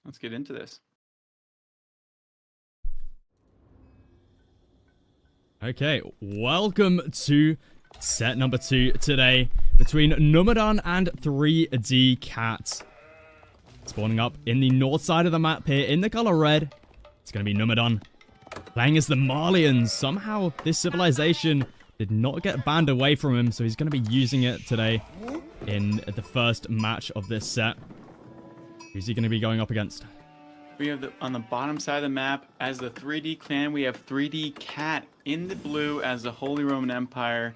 Let's get into this. Okay, welcome to set number 2 today between Numudan and 3D Cat. Spawning up in the north side of the map here in the color red. It's going to be Numudan playing as the Malians. Somehow this civilization did not get banned away from him, so he's going to be using it today in the first match of this set. Who's he going to be going up against? We have on the bottom side of the map, as the 3D clan, we have 3D Cat in the blue as the Holy Roman Empire,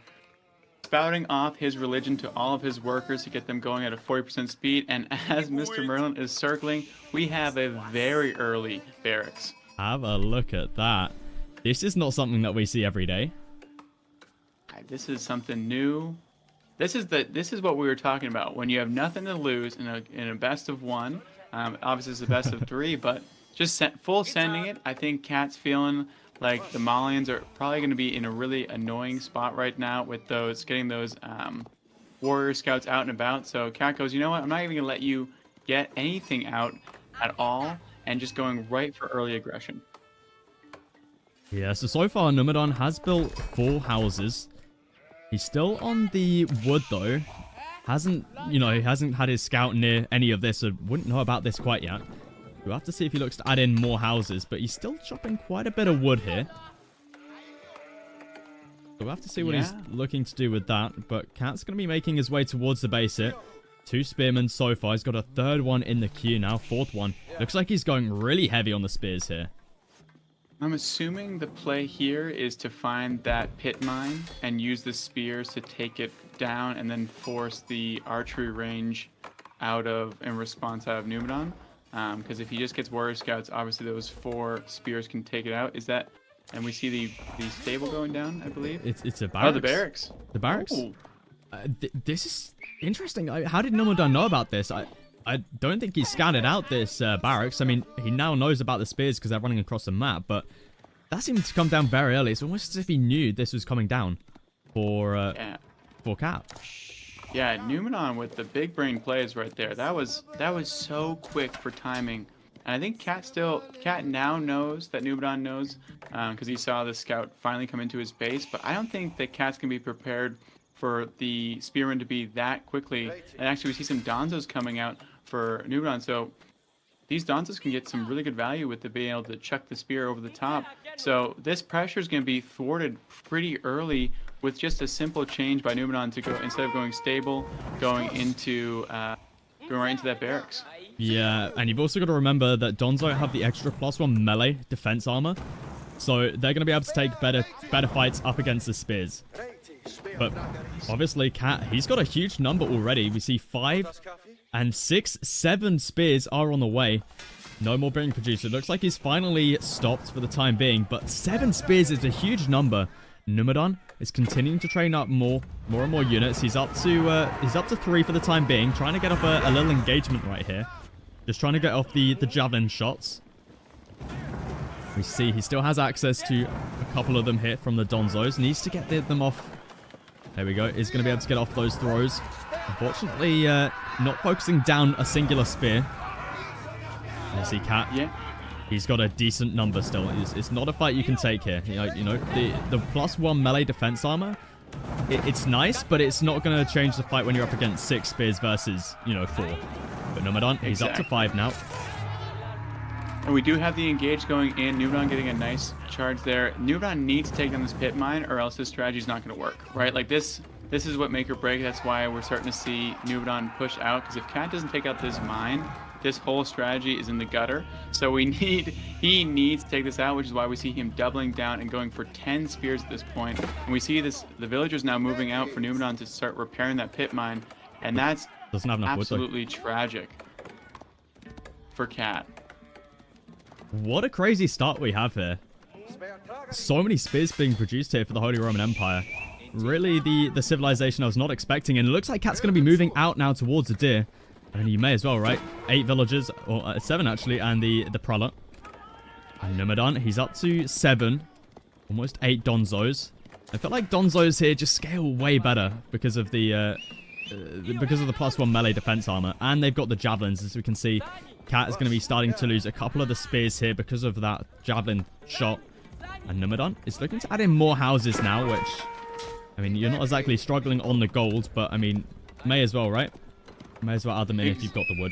spouting off his religion to all of his workers to get them going at a 40% speed. And as MrMerlin is circling, we have a very early barracks. Have a look at that. This is not something that we see every day. This is something new. This is what we were talking about. When you have nothing to lose in a best of one. Obviously, it's the best of 3, but just full sending it. I think Cat's feeling like the Malians are probably going to be in a really annoying spot right now with getting those warrior scouts out and about. So Cat goes, you know what? I'm not even going to let you get anything out at all, and just going right for early aggression. Yeah, so far Numudan has built 4 houses. He's still on the wood though. He hasn't had his scout near any of this, so wouldn't know about this quite yet. We'll have to see if he looks to add in more houses, but he's still chopping quite a bit of wood here. So we'll have to see what he's looking to do with that, but Cat's going to be making his way towards the base here. 2 spearmen so far. He's got a 3rd one in the queue now, 4th one. Looks like he's going really heavy on the spears here. I'm assuming the play here is to find that pit mine and use the spears to take it down and then force the archery range in response out of Numudan. Because if he just gets warrior scouts, obviously those 4 spears can take it out. Is that? And we see the stable going down, I believe. It's a barracks. Oh, the barracks. The barracks. This is interesting. How did Numudan know about this? I don't think he scouted out this barracks. I mean, he now knows about the spears because they're running across the map, but that seemed to come down very early. It's almost as if he knew this was coming down for Cat. Yeah, Numudan with the big brain plays right there. That was so quick for timing. And I think Cat now knows that Numudan knows because he saw the scout finally come into his base. But I don't think that Cat's gonna be prepared for the spearmen to be that quickly. And actually, we see some Donzos coming out for Numudan. So these Donzos can get some really good value with being able to chuck the spear over the top. So this pressure is going to be thwarted pretty early with just a simple change by Numudan to go, instead of going stable, going right into that barracks. Yeah, and you've also got to remember that Donzo have the extra +1 melee defense armor. So they're going to be able to take better fights up against the spears. But obviously Cat, he's got a huge number already. We see 5 and 6, 7 spears are on the way. No more being produced. It looks like he's finally stopped for the time being, but 7 spears is a huge number. Numudan is continuing to train up more and more units. He's up to 3 for the time being, trying to get off a little engagement right here. Just trying to get off the javelin shots. We see he still has access to a couple of them here from the Donzos. Needs to get them off. There we go. He's going to be able to get off those throws. Unfortunately, not focusing down a singular spear. You see Cat. Yeah. He's got a decent number still. It's not a fight you can take here. You know the +1 melee defense armor. It's nice, but it's not going to change the fight when you're up against 6 spears versus 4. But Numudan, he's up to 5 now. And we do have the engage going in. Numudan getting a nice charge there. Numudan needs to take down this pit mine, or else his strategy is not going to work, right? Like this is what make or break. That's why we're starting to see Numudan push out. Because if Cat doesn't take out this mine, this whole strategy is in the gutter. So he needs to take this out, which is why we see him doubling down and going for 10 spears at this point. And we see the villagers now moving out for Numudan to start repairing that pit mine, and that's absolutely tragic for Cat. What a crazy start we have here. So many spears being produced here for the Holy Roman Empire. Really the civilization I was not expecting. And it looks like Cat's going to be moving out now towards the deer. I mean, you may as well, right? 8 villagers, or 7 actually, and the prelate. And Numudan, he's up to 7. Almost 8 Donzos. I feel like Donzos here just scale way better because of the because of the +1 melee defense armor, and they've got the javelins. As we can see, Cat is going to be starting to lose a couple of the spears here because of that javelin shot. And Numudan is looking to add in more houses now, which, I mean, you're not exactly struggling on the gold, but I mean, may as well, right? May as well add them in if you've got the wood.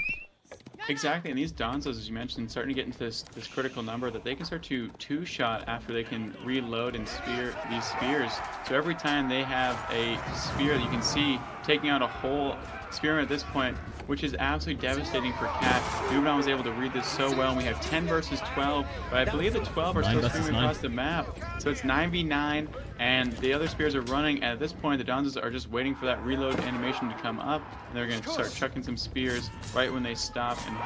Exactly, and these Donzos, as you mentioned, starting to get into this critical number that they can start to two-shot after they can reload and spear these spears. So every time they have a spear that you can see taking out a whole spearman at this point, which is absolutely devastating for Cat. Numudan was able to read this so well, and we have 10 versus 12, but I believe the 12 are still streaming across the map. So it's 9v9, and the other spears are running, and at this point, the Donzos are just waiting for that reload animation to come up, and they're going to start chucking some spears right when they stop, and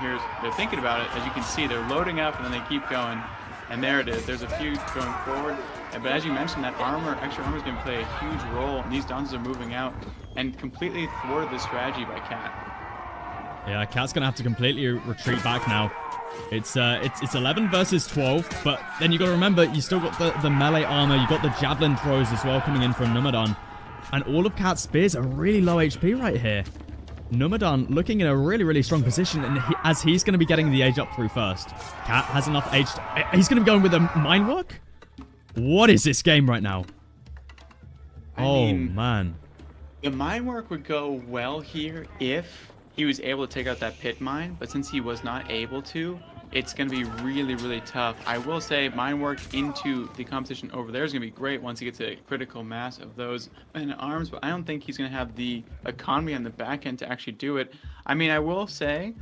they're thinking about it. As you can see, they're loading up, and then they keep going, and there it is. There's a few going forward, but as you mentioned, that extra armor is going to play a huge role, and these Donzos are moving out, and completely thwarted the strategy by Cat. Yeah, Cat's gonna have to completely retreat back now. It's 11 versus 12, but then you gotta remember, you still got the melee armor, you got the javelin throws as well coming in from Numudan, and all of Cat's spears are really low HP right here. Numudan looking in a really, really strong position, and as he's gonna be getting the age up through first. Cat has enough age. He's gonna be going with a mine work? What is this game right now? I mean, man. The mine work would go well here if he was able to take out that pit mine, but since he was not able to, it's going to be really, really tough. I will say mine work into the competition over there is going to be great once he gets a critical mass of those in arms, but I don't think he's going to have the economy on the back end to actually do it. I mean, I will say,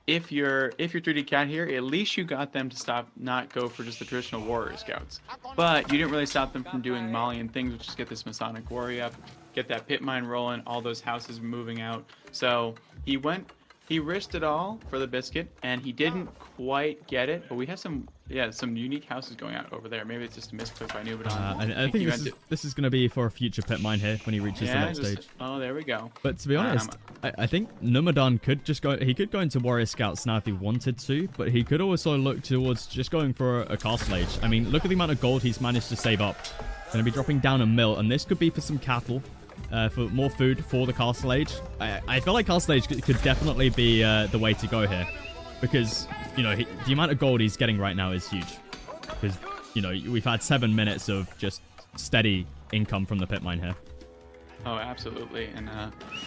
if you're 3D Cat here, at least you got them to not go for just the traditional warrior scouts. But you didn't really stop them from doing Malian things, which is get this Masonic warrior up, get that pit mine rolling, all those houses moving out. So he risked it all for the biscuit, and he didn't quite get it. But we have some unique houses going out over there. Maybe it's just a misclick by Numudan. I think this is going to be for a future pit mine here when he reaches the next stage. Oh, there we go. But to be honest, I think Numudan could just go. He could go into warrior scouts now if he wanted to, but he could also look towards just going for a castle age. I mean, look at the amount of gold he's managed to save up. Going to be dropping down a mill, and this could be for some cattle. For more food for the castle age. I feel like castle age could definitely be the way to go here, because you know the amount of gold he's getting right now is huge. Because you know we've had 7 minutes of just steady income from the pit mine here. Oh, absolutely. And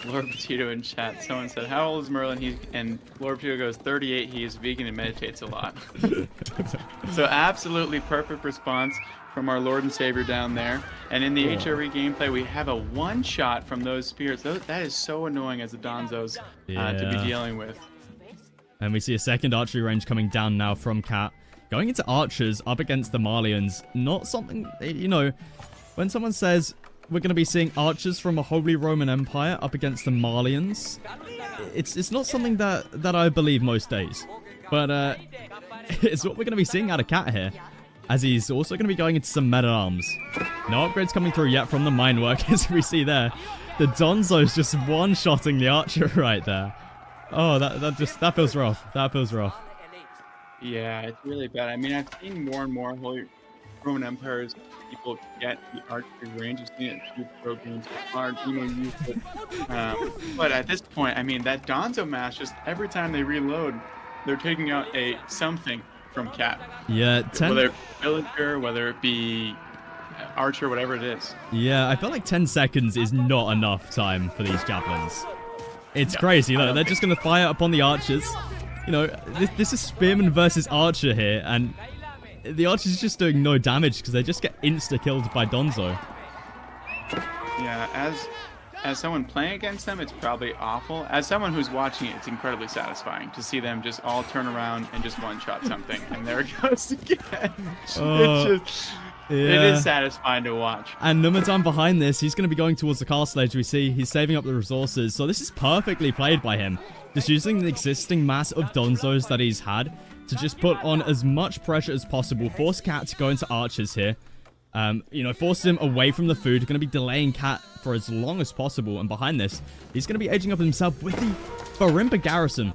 Lord Potato in chat, someone said, "How old is Merlin?" And Lord Potato goes, 38. He is vegan and meditates a lot. So absolutely perfect response from our Lord and Savior down there. And in the HRE gameplay, we have a one-shot from those spears. That is so annoying as the Donzos to be dealing with. And we see a second archery range coming down now from Cat. Going into archers up against the Malians. Not something, you know, when someone says we're going to be seeing archers from a Holy Roman Empire up against the Malians, it's not something that I believe most days. But it's what we're going to be seeing out of Cat here, as he's also going to be going into some men-at-arms. No upgrades coming through yet from the mine work, as we see there. The Donzo's just one-shotting the archer right there. Oh, that feels rough. That feels rough. Yeah, it's really bad. I mean, I've seen more and more Holy Roman Empires people get the archery range. I've seen it through programs hard, use it. But at this point, I mean, that Donzo mass, just every time they reload, they're taking out a something from Cat. Yeah, whether it be villager, whether it be archer, whatever it is. Yeah, I feel like 10 seconds is not enough time for these javelins. It's crazy. Look, they're just going to fire upon the archers. You know, this is spearman versus archer here, and the archer's just doing no damage because they just get insta-killed by Donzo. Yeah, as someone playing against them, it's probably awful. As someone who's watching it, it's incredibly satisfying to see them just all turn around and just one-shot something. And there it goes again. It is satisfying to watch. And Numudan behind this, he's going to be going towards the castle edge. We see he's saving up the resources. So this is perfectly played by him. Just using the existing mass of Donzos that he's had to just put on as much pressure as possible. Force Cat to go into archers here. You know, force him away from the food. Going to be delaying Cat for as long as possible. And behind this, he's going to be edging up himself with the Farimba garrison.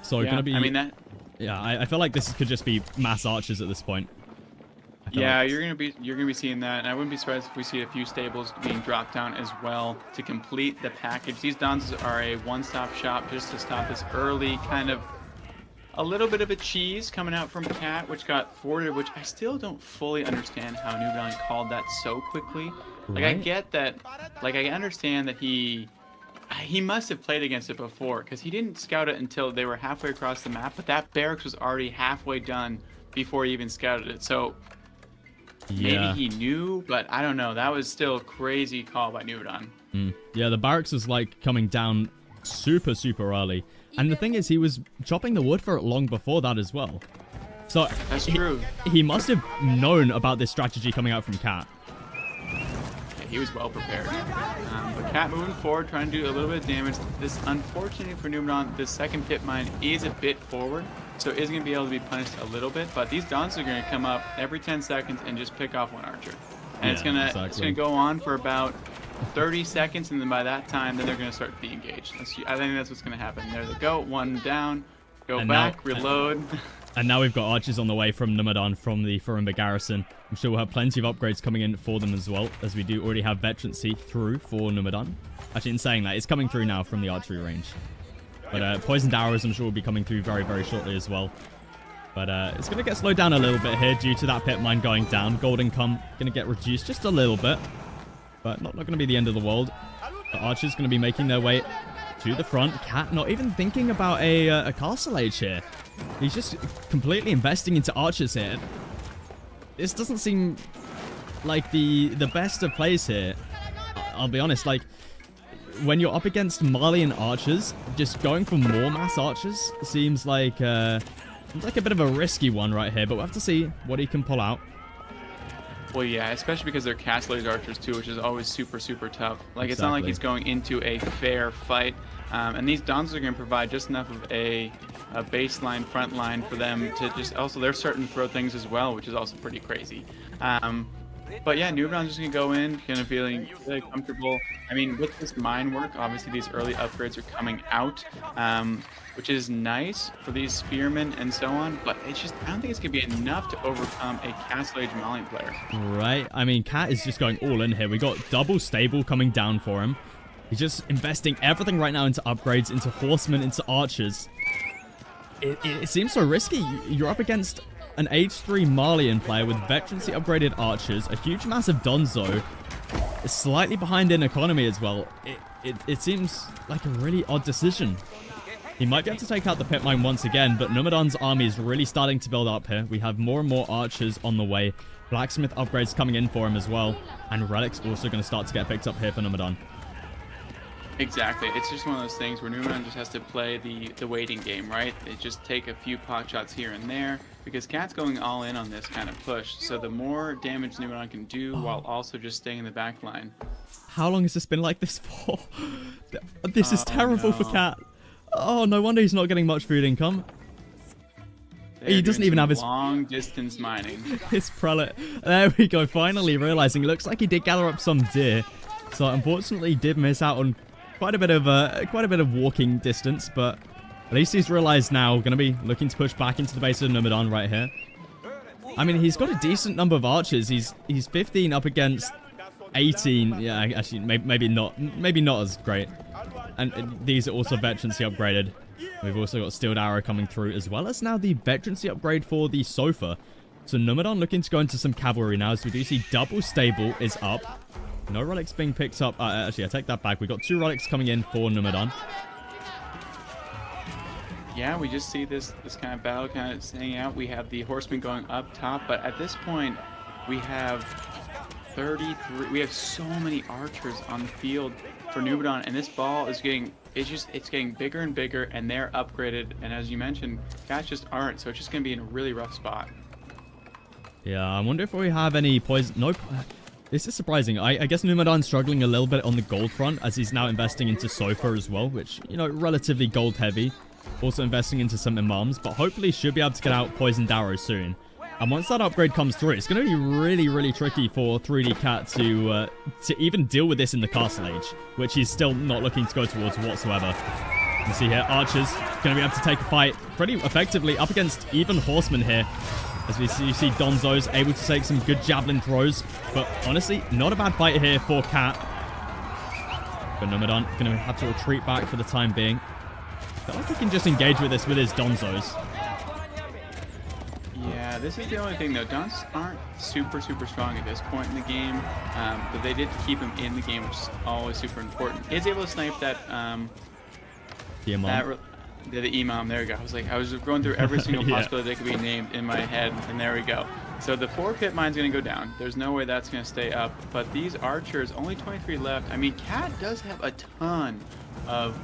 So going to be... I mean, that... Yeah, I feel like this could just be mass archers at this point. Yeah, you're gonna be seeing that, and I wouldn't be surprised if we see a few stables being dropped down as well to complete the package. These Dons are a one-stop shop just to stop this early kind of a little bit of a cheese coming out from Cat, which got forwarded, which I still don't fully understand how Numudan called that so quickly. Like, I get that, like, I understand that he must have played against it before, because he didn't scout it until they were halfway across the map, but that barracks was already halfway done before he even scouted it, so maybe he knew, but I don't know. That was still a crazy call by Numudan. Yeah, the barracks was, like, coming down super, super early. And the thing is, he was chopping the wood for it long before that as well. So that's true. He must have known about this strategy coming out from Cat. Yeah, he was well prepared. But Cat moving forward, trying to do a little bit of damage. This, unfortunately for Numudan, this second pit mine is a bit forward, so is going to be able to be punished a little bit. But these Dons are going to come up every 10 seconds and just pick off one archer. And it's gonna go on for about 30 seconds, and then by that time, then they're gonna start to be engaged. I think that's what's gonna happen. There they go, one down, go back, reload. And now we've got archers on the way from Numudan from the Farimba garrison. I'm sure we'll have plenty of upgrades coming in for them as well, as we do already have veterancy through for Numudan. Actually, in saying that, it's coming through now from the archery range. But poisoned arrows, I'm sure, will be coming through very, very shortly as well. But it's going to get slowed down a little bit here due to that pit mine going down. Gold income going to get reduced just a little bit. But not going to be the end of the world. The archers going to be making their way to the front. Cat not even thinking about a castle age here. He's just completely investing into archers here. This doesn't seem like the best of plays here. I'll be honest, like, when you're up against Malian archers, just going for more mass archers seems like a bit of a risky one right here, but we'll have to see what he can pull out. Well, yeah, especially because they're castle age archers too, which is always super, super tough. Like, It's not like he's going into a fair fight. And these Dons are going to provide just enough of a baseline, front line for them to just... Also, they're starting to throw things as well, which is also pretty crazy. But yeah, Numudan's just going to go in, kind of feeling really comfortable. I mean, with this mine work, obviously these early upgrades are coming out, which is nice for these spearmen and so on, but it's just, I don't think it's going to be enough to overcome a Castle Age Malian player. Right. I mean, Cat is just going all in here. We got double stable coming down for him. He's just investing everything right now into upgrades, into horsemen, into archers. It seems so risky. You're up against an age 3 Malian player with veterancy upgraded archers, a huge massive Donzo, slightly behind in economy as well. It seems like a really odd decision. He might be able to take out the pit mine once again, but Numudan's army is really starting to build up here. We have more and more archers on the way. Blacksmith upgrades coming in for him as well. And relics also going to start to get picked up here for Numudan. Exactly. It's just one of those things where Numudan just has to play the waiting game, right? It just take a few pot shots here and there, because Cat's going all in on this kind of push. So the more damage Numudan can do while also just staying in the back line. How long has this been like this for? This is terrible for Cat. Oh, no wonder he's not getting much food income. He doesn't even have his long distance mining. His prelate. There we go. Finally realizing. It looks like he did gather up some deer. So unfortunately, he did miss out on quite a bit of walking distance, but at least he's realized now. Going to be looking to push back into the base of Numudan right here. I mean, he's got a decent number of archers. He's 15 up against 18. Yeah, actually, maybe not as great. And these are also veterancy upgraded. We've also got Steeled Arrow coming through, as well as now the veterancy upgrade for the Sofa. So Numudan looking to go into some cavalry now, as we do see double stable is up. No relics being picked up. Actually, I take that back. We got 2 relics coming in for Numudan. Yeah, we just see this kind of battle kind of staying out. We have the horsemen going up top, but at this point, we have 33. We have so many archers on the field for Numudan, and this ball is getting it's getting bigger and bigger, and they're upgraded. And as you mentioned, cats just aren't, so it's just going to be in a really rough spot. Yeah, I wonder if we have any poison. Nope. This is surprising. I guess Numudan's struggling a little bit on the gold front, as he's now investing into Sofa as well, which, you know, relatively gold heavy. Also investing into some imams, but hopefully should be able to get out poisoned arrow soon. And once that upgrade comes through, it's going to be really, really tricky for 3D Cat to even deal with this in the castle age, which he's still not looking to go towards whatsoever. You see here, Archer's going to be able to take a fight pretty effectively up against even Horsemen here. As we see, you see Donzo's able to take some good javelin throws. But honestly, not a bad fight here for Cat. But Numudan going to have to retreat back for the time being. I feel like he can just engage with this with his Donzos. Yeah, this is the only thing though. Dons aren't super strong at this point in the game, but they did keep him in the game, which is always super important. He's able to snipe that The Imam. the Imam. There we go. I was going through every single Yeah. possibility that could be named in my head, and there we go. So the 4 pit mine's gonna go down. There's no way that's gonna stay up. But these archers, only 23 left. I mean, Cat does have a ton of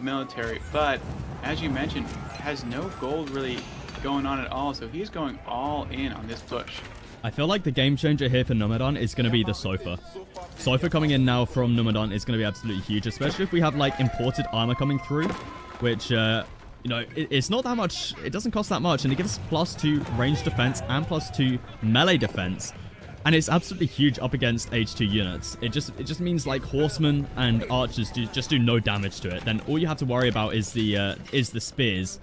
military, but as you mentioned, has no gold really going on at all. So he's going all in on this push. I feel like the game changer here for Nomadon is going to be the Sofa. Sofa coming in now from Nomadon is going to be absolutely huge, especially if we have like imported armor coming through, which, you know, it's not that much. It doesn't cost that much, and it gives +2 range defense and +2 melee defense. And it's absolutely huge up against H2 units. It just means like horsemen and archers just do no damage to it. Then all you have to worry about is the spears.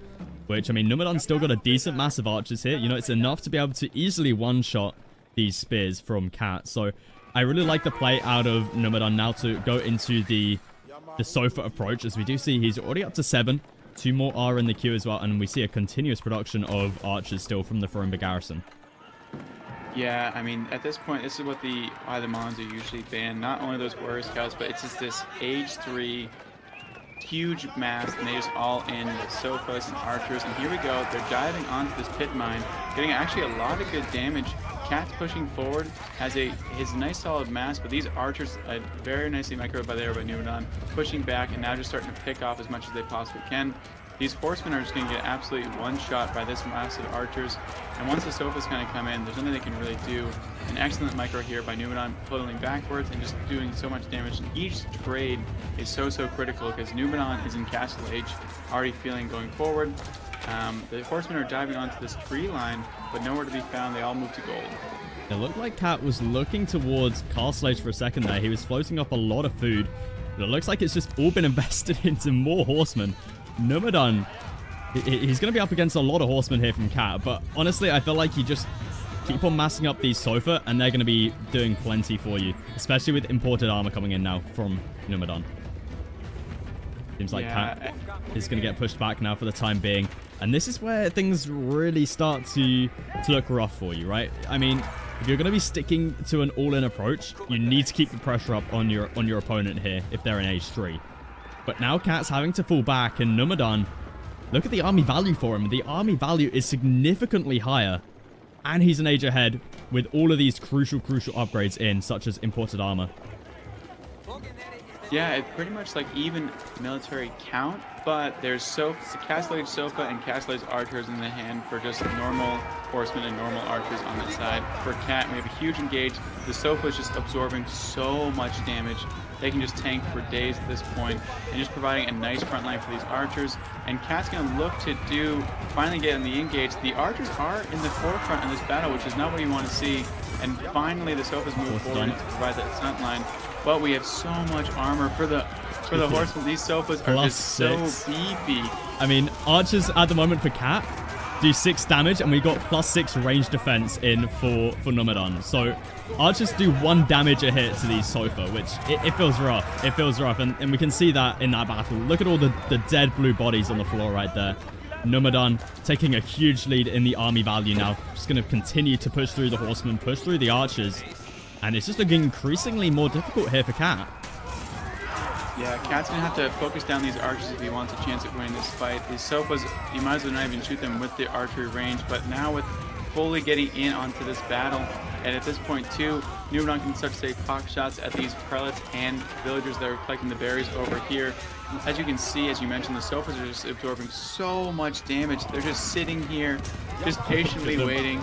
Which, I mean, Numudan's still got a decent massive archers here. You know, it's enough to be able to easily one-shot these spears from Cat. So, I really like the play out of Numudan now to go into the Sofa approach. As we do see, he's already up to 7. 2 more are in the queue as well. And we see a continuous production of archers still from the Farumba garrison. Yeah, I mean, at this point, this is what why the Mons are usually banned. Not only those warrior scouts, but it's just this age 3 huge mass, and they just all in with sofas and archers. And here we go, they're diving onto this pit mine, getting actually a lot of good damage. Cat's pushing forward, has his nice solid mass, but these archers, very nicely microed by Numudan, pushing back and now just starting to pick off as much as they possibly can. These horsemen are just going to get absolutely one-shot by this massive archers, and once the sofas kind of come in, there's nothing they can really do. An excellent micro here by Numudan, pulling backwards and just doing so much damage. And each trade is so critical because Numudan is in Castle Age, already feeling going forward. The horsemen are diving onto this tree line, but nowhere to be found. They all move to gold. It looked like Cat was looking towards Castle Age for a second there. He was floating up a lot of food, but it looks like it's just all been invested into more horsemen. Numudan, he's going to be up against a lot of horsemen here from Cat, but honestly, I feel like you just keep on massing up these Sofa, and they're going to be doing plenty for you, especially with imported armor coming in now from Numudan. Seems like Cat is going to get pushed back now for the time being, and this is where things really start to look rough for you, right? I mean, if you're going to be sticking to an all-in approach, you need to keep the pressure up on your opponent here if they're in age 3. But now Cat's having to fall back, and Numudan, look at the army value for him. The army value is significantly higher, and he's an age ahead with all of these crucial upgrades in, such as imported armor. Yeah, it's pretty much like even military count, but there's Castle Age Sofa and Castle Age archers in the hand for just normal horsemen and normal archers on that side. For Cat, we have a huge engage. The Sofa is just absorbing so much damage. They can just tank for days at this point, and just providing a nice front line for these archers. And Cat's going to look to finally get in the engage. The archers are in the forefront in this battle, which is not what you want to see. And finally, the Sofas move forward to provide that front line. But we have so much armor for the horsemen. These Sofas are just so beefy. I mean, archers at the moment for Cat do 6 damage, and we got +6 range defense in for Nomadon. So archers do 1 damage a hit to these Sofa, which it feels rough. It feels rough, and we can see that in that battle. Look at all the dead blue bodies on the floor right there. Nomadon taking a huge lead in the army value now. Just going to continue to push through the horsemen, push through the archers, and it's just looking increasingly more difficult here for Cat. Yeah, Cat's going to have to focus down these archers if he wants a chance at winning this fight. These Sofas, you might as well not even shoot them with the archery range, but now with fully getting in onto this battle, and at this point too, Numudan can start to take pot shots at these prelates and villagers that are collecting the berries over here. As you can see, as you mentioned, the Sofas are just absorbing so much damage. They're just sitting here, just patiently waiting.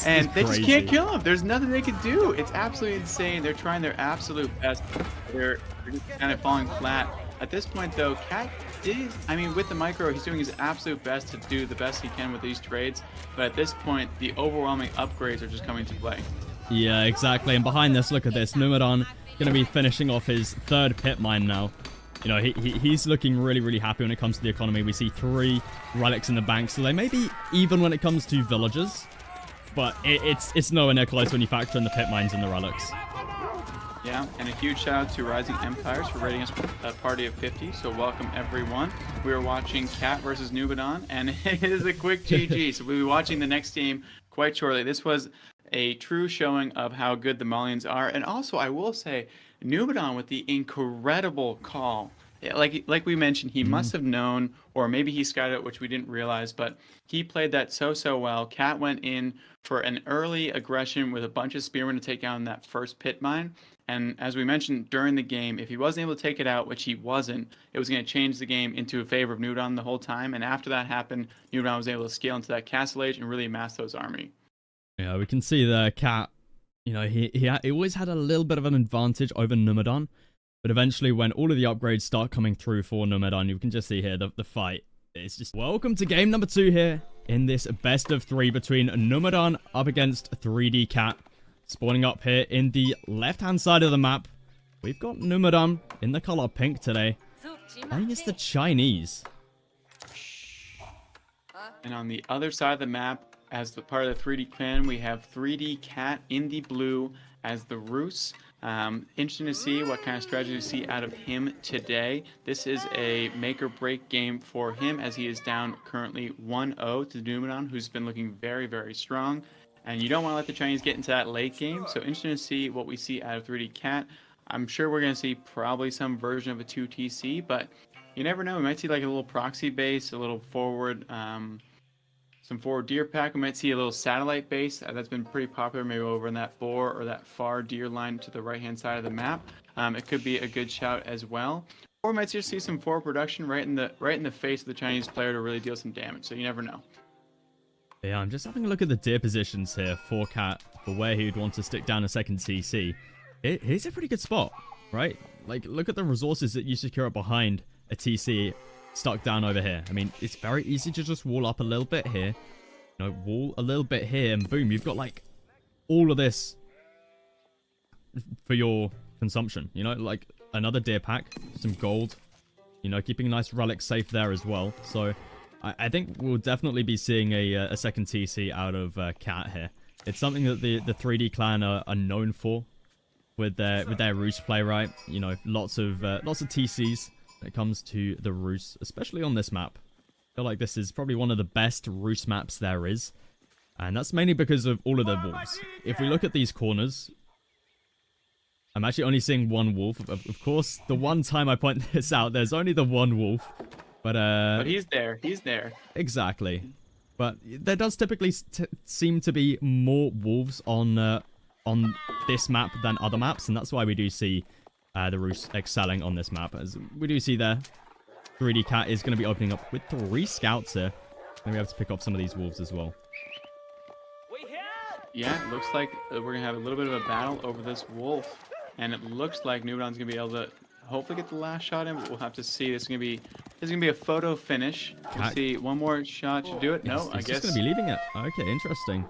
And they just can't kill him. There's nothing they can do. It's absolutely insane. They're trying their absolute best. They're just kind of falling flat. At this point, though, Cat with the micro, he's doing his absolute best to do the best he can with these trades. But at this point, the overwhelming upgrades are just coming to play. Yeah, exactly. And behind this, look at this. Numudan going to be finishing off his 3rd pit mine now. You know, he's looking really, really happy when it comes to the economy. We see 3 relics in the bank, so they may be even when it comes to villagers, but it's nowhere near close when you factor in the pit mines and the relics. Yeah, and a huge shout out to Rising Empires for rating us with a party of 50. So welcome everyone. We are watching Cat versus Numudan, and it is a quick GG. So we'll be watching the next game quite shortly. This was a true showing of how good the Malians are, and also I will say, Numudan with the incredible call. Like we mentioned, he must have known, or maybe he scouted it, which we didn't realize, but he played that so well. Cat went in for an early aggression with a bunch of spearmen to take down that first pit mine. And as we mentioned during the game, if he wasn't able to take it out, which he wasn't, it was going to change the game into a favor of Numudan the whole time. And after that happened, Numudan was able to scale into that castle age and really amass those army. Yeah, we can see the Cat, you know, he always had a little bit of an advantage over Numudan. But eventually, when all of the upgrades start coming through for Nomadon, you can just see here the fight. It's just welcome to game number 2 here in this best of 3 between Nomadon up against 3D Cat. Spawning up here in the left-hand side of the map. We've got Nomadon in the color pink today. I think it's the Chinese. And on the other side of the map, as the part of the 3D clan, we have 3D Cat in the blue as the Roos. Interesting to see what kind of strategy we see out of him today. This is a make or break game for him as he is down currently 1-0 to Numudan, who's been looking very, very strong. And you don't want to let the Chinese get into that late game. So interesting to see what we see out of 3D Cat. I'm sure we're going to see probably some version of a 2TC, but you never know. We might see like a little proxy base, a little forward, some forward deer pack. We might see a little satellite base that's been pretty popular, maybe over in that boar or that far deer line to the right-hand side of the map. It could be a good shout as well. Or we might just see some forward production right in the face of the Chinese player to really deal some damage. So you never know. Yeah, I'm just having a look at the deer positions here for Cat, for where he would want to stick down a second TC. Here's a pretty good spot, right? Like, look at the resources that you secure behind a TC stuck down over here. I mean, it's very easy to just wall up a little bit here. You know, wall a little bit here, and boom, you've got, like, all of this for your consumption. You know, like, another deer pack, some gold, you know, keeping a nice relic safe there as well. So I think we'll definitely be seeing a second TC out of Cat here. It's something that the 3D clan are known for with their Roost play, right? You know, lots of TCs when it comes to the Roost, especially on this map. I feel like this is probably one of the best Roost maps there is, and that's mainly because of all of the wolves. If we look at these corners, I'm actually only seeing one wolf. Of course, the one time I point this out, there's only the one wolf. But he's there. He's there. Exactly. But there does typically seem to be more wolves on this map than other maps, and that's why we do see the Roos excelling on this map. As we do see there, 3D Cat is going to be opening up with 3 scouts here. Going to be able to pick off some of these wolves as well. Yeah, it looks like we're going to have a little bit of a battle over this wolf, and it looks like Numudan's going to be able to hopefully get the last shot in, but we'll have to see. This is gonna be a photo finish. We'll see one more shot to do it. No, I guess he's gonna be leaving it. Okay, interesting.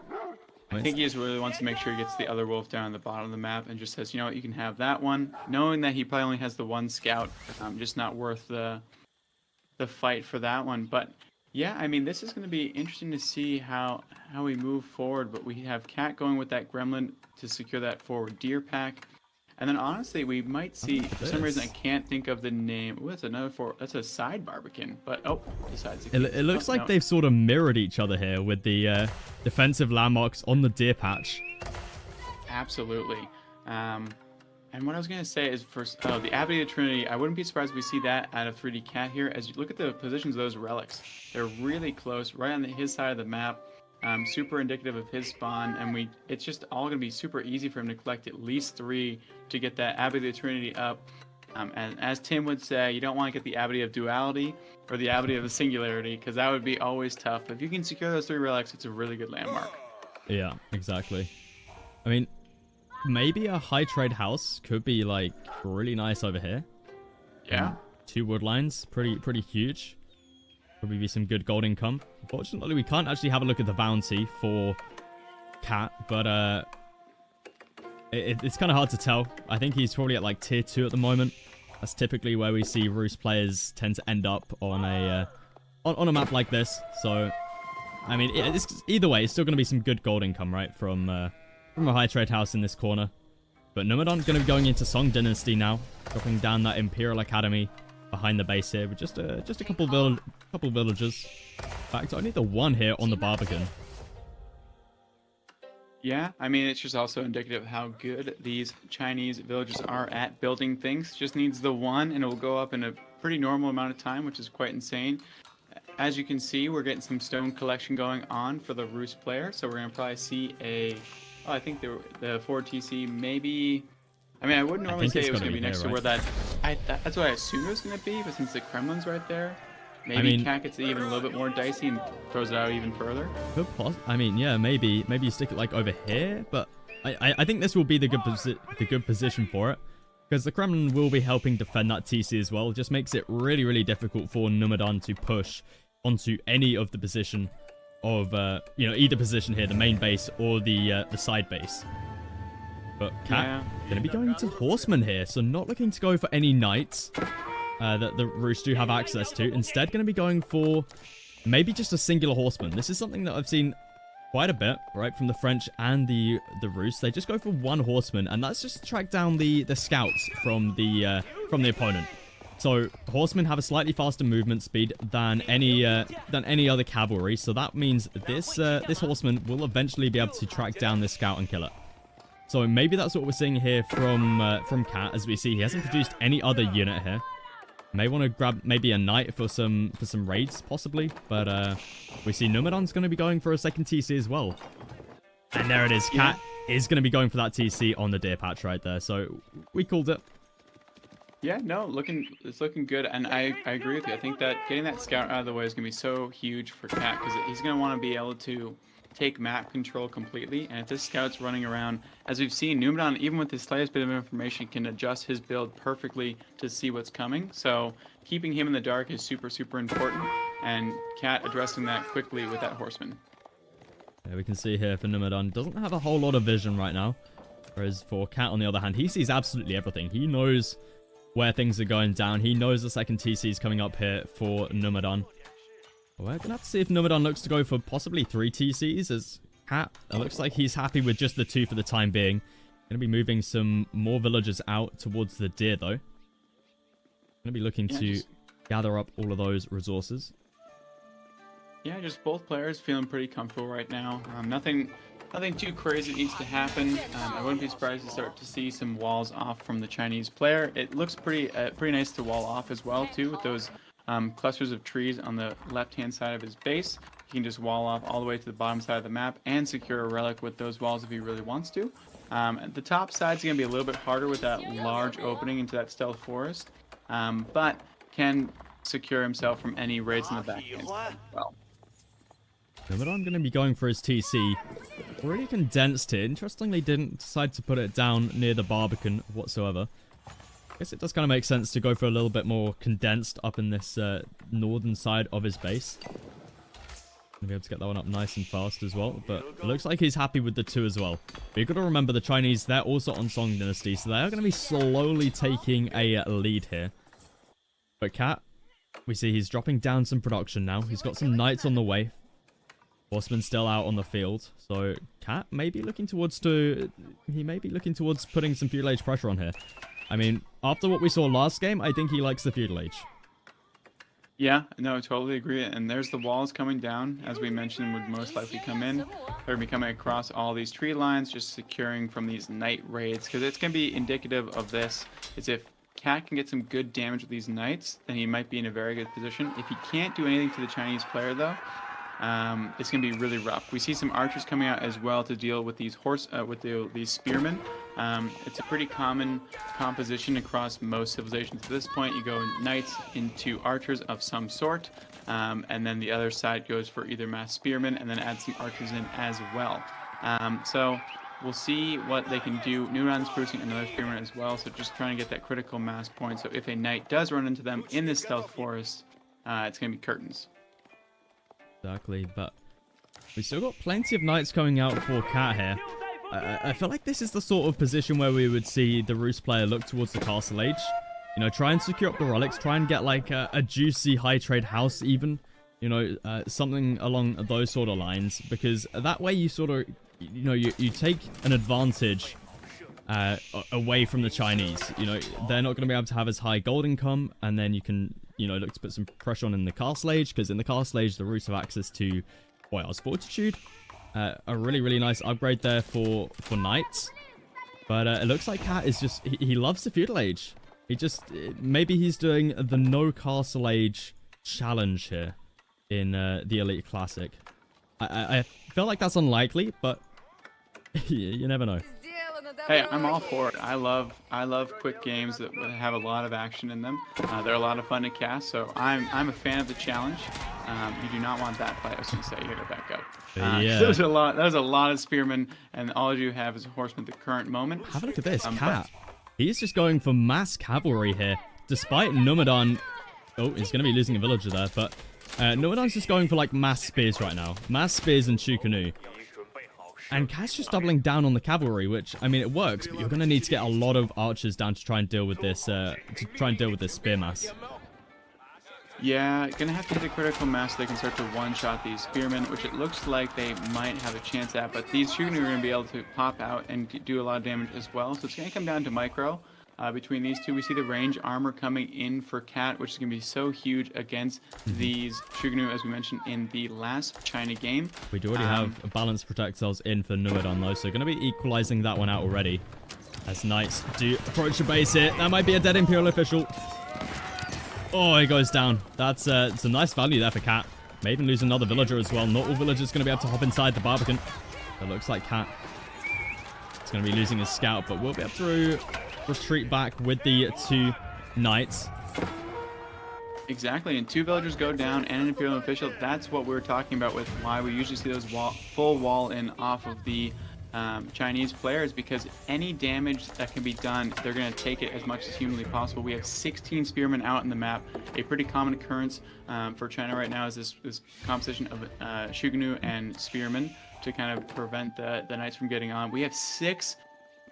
I think he just really wants to make sure he gets the other wolf down at the bottom of the map and just says, you know what, you can have that one, knowing that he probably only has the one scout. Just not worth the fight for that one. But yeah, I mean, this is gonna be interesting to see how we move forward. But we have Cat going with that gremlin to secure that forward deer pack. And then honestly, we might see, for some reason I can't think of the name. Ooh, that's that's a side barbican. But decides to it looks like they've sort of mirrored each other here with the defensive landmarks on the deer patch. Absolutely. And what I was gonna say is the Abbey of the Trinity, I wouldn't be surprised if we see that out of 3D Cat here. As you look at the positions of those relics, they're really close, right on his side of the map. Super indicative of his spawn, and it's just all going to be super easy for him to collect at least 3 to get that Abbey of the Trinity up. And as Tim would say, you don't want to get the Abbey of Duality or the Abbey of the Singularity, because that would be always tough. But if you can secure those 3 relics, it's a really good landmark. Yeah, exactly. I mean, maybe a high trade house could be like really nice over here. Yeah. 2 wood lines, pretty huge. Probably be some good gold income. Unfortunately, we can't actually have a look at the bounty for Cat, but it's kind of hard to tell. I think he's probably at like tier 2 at the moment. That's typically where we see Roost players tend to end up on a map like this. So, I mean, either way, it's still going to be some good gold income, right, from a high trade house in this corner. But Nomadon going to be going into Song Dynasty now, dropping down that Imperial Academy behind the base here with just a couple villagers. In fact, only the one here on the Barbican. Yeah, I mean, it's just also indicative of how good these Chinese villagers are at building things. Just needs the one, and it will go up in a pretty normal amount of time, which is quite insane. As you can see, we're getting some stone collection going on for the Roost player, so we're going to probably see I think the 4TC maybe... I mean, I wouldn't normally say it was going to be next to where that's what I assumed it was going to be, but since the Kremlin's right there, maybe Cat gets even a little bit more dicey and throws it out even further. I mean, yeah, maybe you stick it like over here, but I think this will be the good position for it, because the Kremlin will be helping defend that TC as well. It just makes it really, really difficult for Numudan to push onto any of the position of either position here, the main base or the side base. But Cat going to be going to Horsemen here, so not looking to go for any Knights that the Roost do have access to. Instead, going to be going for maybe just a singular Horseman. This is something that I've seen quite a bit, right, from the French and the Roost. They just go for one Horseman, and that's just to track down the scouts from the opponent. So Horsemen have a slightly faster movement speed than any other cavalry. So that means this Horseman will eventually be able to track down this scout and kill it. So maybe that's what we're seeing here from Cat. As we see, he hasn't produced any other unit here. May want to grab maybe a knight for some raids, possibly. But we see Numadon's going to be going for a second TC as well. And there it is. Cat is going to be going for that TC on the deer patch right there. So we called it. Yeah, no, it's looking good, and I agree with you. I think that getting that scout out of the way is going to be so huge for Cat, because he's going to want to be able to take map control completely, and if this scout's running around, as we've seen, Numudan, even with the slightest bit of information, can adjust his build perfectly to see what's coming. So keeping him in the dark is super, super important, and Cat addressing that quickly with that Horseman. Yeah, we can see here for Numudan, doesn't have a whole lot of vision right now, whereas for Cat, on the other hand, he sees absolutely everything. He knows where things are going down. He knows the second TC is coming up here for Numudan. We're going to have to see if Numudan looks to go for possibly 3 TCs, as Cat, it looks like he's happy with just the 2 for the time being. Going to be moving some more villagers out towards the deer, though. Going to be looking to gather up all of those resources. Yeah, just both players feeling pretty comfortable right now. Nothing too crazy needs to happen. I wouldn't be surprised to start to see some walls off from the Chinese player. It looks pretty nice to wall off as well, too, with those clusters of trees on the left-hand side of his base. He can just wall off all the way to the bottom side of the map and secure a relic with those walls if he really wants to. At the top side's going to be a little bit harder with that large opening into that stealth forest, but can secure himself from any raids in the back end as well. Numudan going to be going for his TC. Already condensed here. Interestingly, didn't decide to put it down near the Barbican whatsoever. I guess it does kind of make sense to go for a little bit more condensed up in this northern side of his base. Gonna be able to get that one up nice and fast as well. But it looks like he's happy with the 2 as well. But you've got to remember the Chinese, they're also on Song Dynasty, so they are going to be slowly taking a lead here. But Cat, we see he's dropping down some production now. He's got some knights on the way. Horseman still out on the field, so Cat may be looking towards putting some feudal age pressure on here. I mean, after what we saw last game, I think he likes the feudal age. Yeah, no, I totally agree. And there's the walls coming down, as we mentioned, would most likely come in. They're going to be coming across all these tree lines, just securing from these night raids, because it's going to be indicative of this. Is if Cat can get some good damage with these knights, then he might be in a very good position. If he can't do anything to the Chinese player, though, it's going to be really rough. We see some archers coming out as well to deal with these these spearmen. It's a pretty common composition across most civilizations. At this point, you go knights into archers of some sort, and then the other side goes for either mass spearmen, and then add some archers in as well. So we'll see what they can do. Numudan's producing another spearman as well, so just trying to get that critical mass point. So if a knight does run into them in this stealth forest, it's going to be curtains. Exactly, but we still got plenty of knights coming out for Cat here. I feel like this is the sort of position where we would see the Roost player look towards the castle age. You know, try and secure up the relics. Try and get like a juicy high trade house even. You know, something along those sort of lines. Because that way you sort of, you know, you take an advantage away from the Chinese. You know, they're not going to be able to have as high gold income. And then you can, you know, look to put some pressure on in the castle age. Because in the castle age, the Rus have access to Boyar's Fortitude. A really, really nice upgrade there for knights. But it looks like Cat is just... He loves the Feudal Age. He just... Maybe he's doing the no Castle Age challenge here in the Elite Classic. I feel like that's unlikely, but you never know. Hey, I'm all for it. I love quick games that have a lot of action in them. They're a lot of fun to cast, so I'm a fan of the challenge. You do not want that fight. I was going to say, you gotta back up. Yeah. There's a lot of spearmen, and all you have is a horseman at the current moment. Have a look at this, Cat. He's just going for mass cavalry here, despite Nomadon. Oh, he's going to be losing a villager there, but Numadan's just going for like mass spears right now. Mass spears and Shukanu. And Cat's just doubling down on the cavalry, which, I mean, it works, but you're going to need to get a lot of archers down to try and deal with this, spear mass. Yeah, gonna have to hit a critical mass so they can start to one-shot these spearmen, which it looks like they might have a chance at, but these Shukanu are gonna be able to pop out and do a lot of damage as well, so it's gonna come down to micro. Between these two, we see the range armor coming in for Cat, which is going to be so huge against these Shukanu, as we mentioned in the last China game. We do already have a balanced protect cells in for Numudan, though, so going to be equalizing that one out already. As Knights do approach the base here. That might be a dead Imperial official. Oh, he goes down. That's it's a nice value there for Cat. May even lose another villager as well. Not all villagers going to be able to hop inside the Barbican. It looks like Cat is going to be losing his scout, but we'll be able to retreat back with the two Knights. Exactly, and two villagers go down and an Imperial official. That's what we were talking about with why we usually see those full wall in off of the Chinese players, because any damage that can be done, they're going to take it as much as humanly possible. We have 16 spearmen out in the map. A pretty common occurrence for China right now is this composition of Shukanu and spearmen to kind of prevent the Knights from getting on. We have 6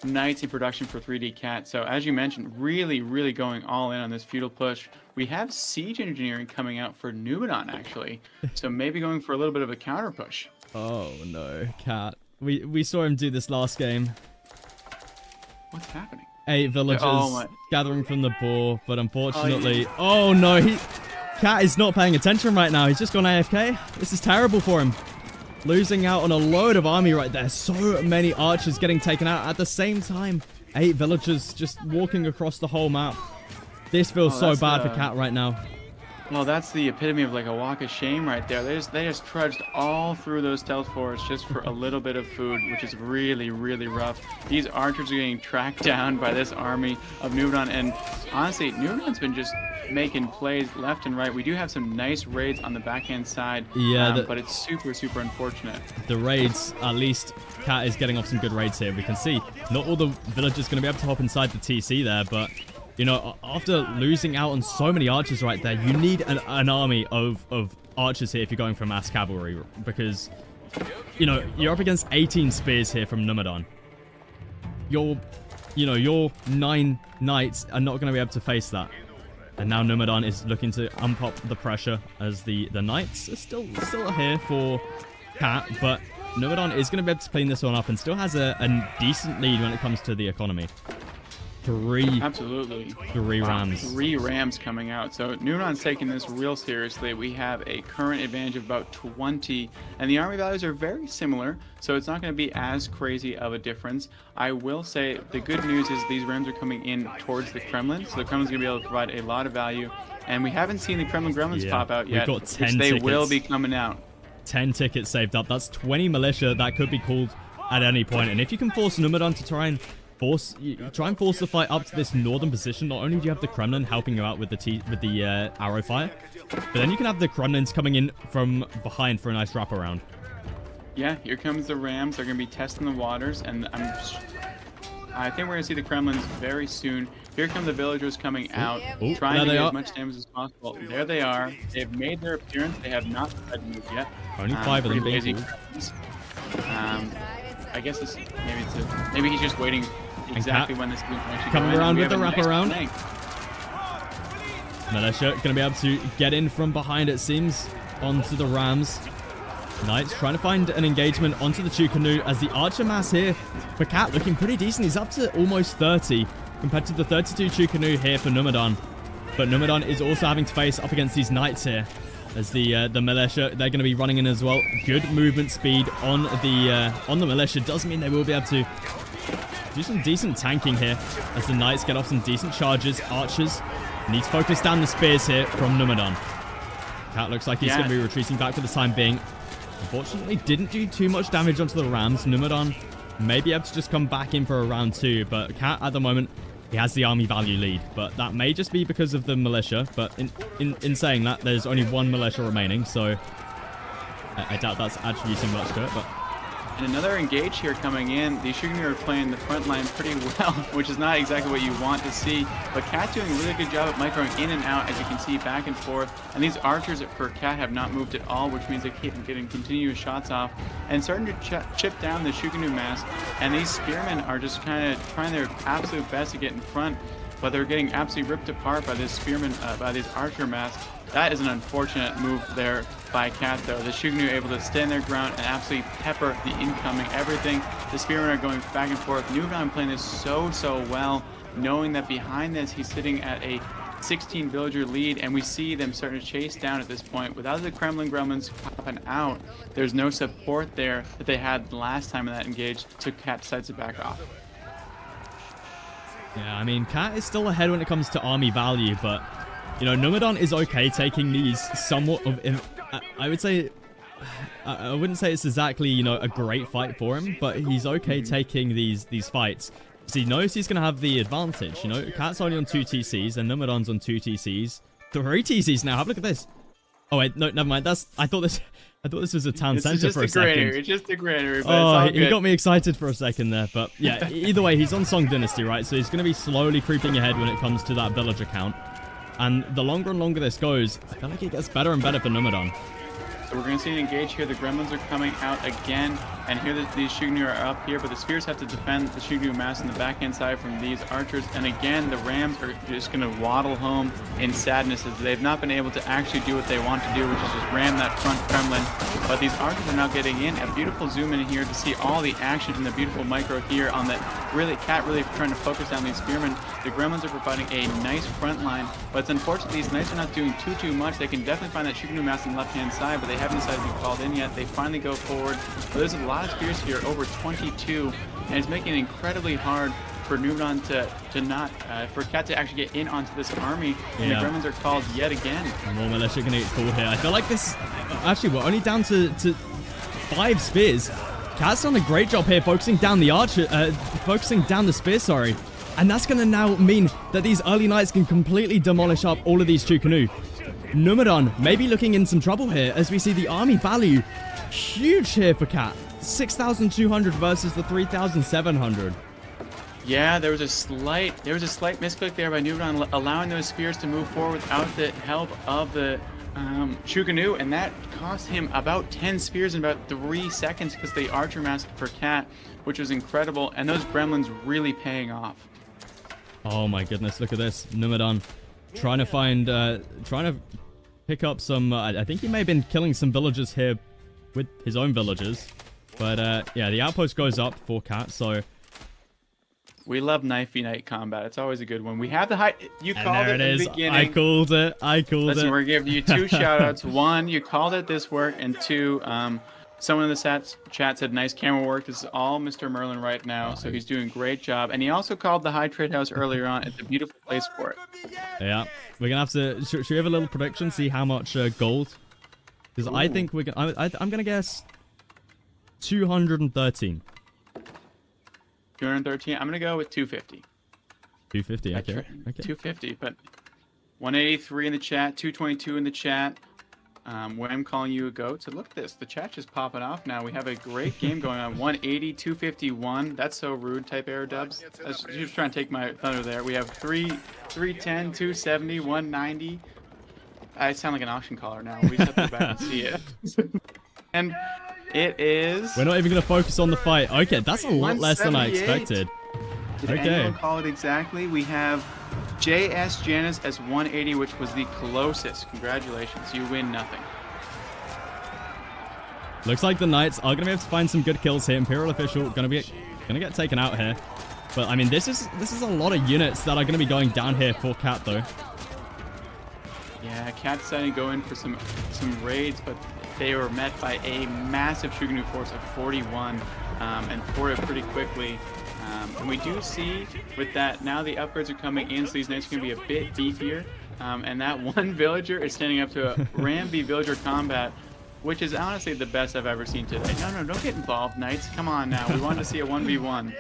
Knights in production for 3D Cat. So as you mentioned, really, really going all in on this feudal push. We have siege engineering coming out for Numudan, actually. So maybe going for a little bit of a counter push. Oh no, Cat. We saw him do this last game. What's happening? 8 villagers gathering from the boar, but unfortunately... Oh no, Cat is not paying attention right now. He's just gone AFK. This is terrible for him. Losing out on a load of army right there. So many archers getting taken out at the same time. 8 villagers just walking across the whole map. This feels so bad for Cat right now. Well, that's the epitome of like a walk of shame right there. They just trudged all through those stealth forests just for a little bit of food, which is really, really rough. These archers are getting tracked down by this army of Numudan, and honestly, Numudan's been just making plays left and right. We do have some nice raids on the backhand side, but it's super, super unfortunate. The raids, at least Cat is getting off some good raids here. We can see not all the villagers going to be able to hop inside the TC there, but you know, after losing out on so many archers right there, you need an army of archers here if you're going for mass cavalry, because, you know, you're up against 18 spears here from Numudan. Your 9 knights are not going to be able to face that. And now Numudan is looking to unpop the pressure as the knights are still here for Cat, but Numudan is going to be able to clean this one up and still has a decent lead when it comes to the economy. 3 rams. 3 rams coming out. So Numudan's taking this real seriously. We have a current advantage of about 20, and the army values are very similar, so it's not going to be as crazy of a difference. I will say the good news is these rams are coming in towards the Kremlin, so the Kremlin's going to be able to provide a lot of value, and we haven't seen the Kremlin gremlins pop out yet. We've got 10 which they tickets. will be coming out. 10 tickets saved up. That's 20 militia that could be called at any point, and if you can force Numudan to try and force the fight up to this northern position, not only do you have the Kremlin helping you out with the arrow fire, but then you can have the Kremlins coming in from behind for a nice wraparound. Yeah, here comes the rams. They're going to be testing the waters, and I think we're going to see the Kremlins very soon. Here come the villagers coming out, trying to get as much damage as possible. There they are. They've made their appearance. They have not tried to move yet. Only 5 of them being I guess maybe he's just waiting exactly when this is actually coming around with the wraparound. Militia going to be able to get in from behind, it seems, onto the Rams. Knights trying to find an engagement onto the Chukanu as the archer mass here for Cat looking pretty decent. He's up to almost 30 compared to the 32 Chukanu here for Numudan. But Numudan is also having to face up against these Knights here as the Militia, they're going to be running in as well. Good movement speed on the Militia does mean they will be able to do some decent tanking here as the Knights get off some decent charges. Archers need to focus down the spears here from Numudan. Cat looks like he's going to be retreating back for the time being. Unfortunately, didn't do too much damage onto the Rams. Numudan may be able to just come back in for a round 2, but Cat at the moment, he has the army value lead. But that may just be because of the Militia. But in saying that, there's only 1 Militia remaining, so I doubt that's attributing much to it. But and another engage here coming in. The Shugnu are playing the front line pretty well, which is not exactly what you want to see. But Cat doing a really good job at microing in and out, as you can see, back and forth. And these archers for Cat have not moved at all, which means they keep getting continuous shots off and starting to chip down the Shugnu mass. And these spearmen are just kind of trying their absolute best to get in front, but they're getting absolutely ripped apart by this spearman, by these archer mass. That is an unfortunate move there by Cat, though. The Shugnu able to stand their ground and absolutely pepper the incoming everything. The spearmen are going back and forth. Numudan playing this so well, knowing that behind this he's sitting at a 16 villager lead, and we see them starting to chase down at this point. Without the Kremlin Gremlins popping out, there's no support there that they had the last time in that engage, so Cat decides to back off. yeah, I mean, Cat is still ahead when it comes to army value, but you know, Numudan is okay taking these somewhat of, I would say, I wouldn't say it's exactly, you know, a great fight for him, but he's okay taking these fights. So he knows he's going to have the advantage, you know. Cat's only on 2 TCs, and Numudan's on 2 TCs. 3 TCs now, have a look at this. Oh wait, no, never mind, I thought this was a town center for a second. It's just a granary, but oh, it's all good. He got me excited for a second there, but yeah, either way, he's on Song Dynasty, right? So he's going to be slowly creeping ahead when it comes to that villager count. And the longer and longer this goes, I feel like it gets better and better for Numudan. So we're going to see an engage here. The Gremlins are coming out again. And here these Shugnu are up here, but the Spears have to defend the Shugnu mass on the backhand side from these archers. And again, the Rams are just going to waddle home in sadness as they've not been able to actually do what they want to do, which is just ram that front Kremlin. But these archers are now getting in. A beautiful zoom in here to see all the action and the beautiful micro here on that. Really, Cat really trying to focus on these Spearmen. The Gremlins are providing a nice front line, but it's unfortunate these Knights are not doing too much. They can definitely find that Shugnu mass on the left-hand side, but they haven't decided to be called in yet. They finally go forward. But there's a lot of Spears here, over 22, and it's making it incredibly hard for Numudan for Cat to actually get in onto this army, and the Gremlins are called yet again. More Militia gonna get called here. I feel like this, actually, we're only down to 5 spears. Cat's done a great job here focusing down the spear, sorry. And that's gonna now mean that these early Knights can completely demolish up all of these Chukanu. Numudan may be looking in some trouble here as we see the army value huge here for Cat. 6,200 versus the 3,700. Yeah, there was a slight misclick there by Numudan, allowing those spears to move forward without the help of the Chukanu, and that cost him about 10 spears in about 3 seconds because the archer mass for Cat, which was incredible, and those Gremlins really paying off. Oh my goodness, look at this. Numudan trying to pick up some, I think he may have been killing some villagers here with his own villagers. But yeah, the outpost goes up for Cat, so we love knifey knight combat. It's always a good one. We have the high. You called it in the beginning. I called it. Listen, we're giving you 2 shout-outs. 1, you called it this work, and 2, someone in the chat said nice camera work. This is all MrMerlin right now, so he's doing a great job. And he also called the High Trade House earlier on. It's a beautiful place for it. Yeah, we're gonna have to. Should we have a little prediction? See how much gold? Because I think we're gonna. I'm gonna guess 213. 213. I'm gonna go with 250. 250. Okay. 250, but 183 in the chat, 222 in the chat. When I'm calling you a goat, so look at this. The chat just popping off now. We have a great game going on. 180, 251. That's so rude. Type error dubs. You're just trying to take my thunder there. We have 310, 270, 190. I sound like an auction caller now. We just have to go back and see it. And it is. We're not even going to focus on the fight. Okay, that's a lot less than I expected. Did anyone call it exactly? We have JS Janus as 180, which was the closest. Congratulations, you win nothing. Looks like the Knights are gonna be able to find some good kills here. Imperial official gonna get taken out here. But I mean, this is a lot of units that are gonna be going down here for Cat though. Yeah, Cat decided to go in for some raids, but they were met by a massive Shuganu force of 41 and poured it pretty quickly. And we do see with that now the upgrades are coming in, so these Knights are going to be a bit beefier. And that one villager is standing up to a Ramby villager combat, which is honestly the best I've ever seen today. No, don't get involved, Knights. Come on now. We wanted to see a 1v1.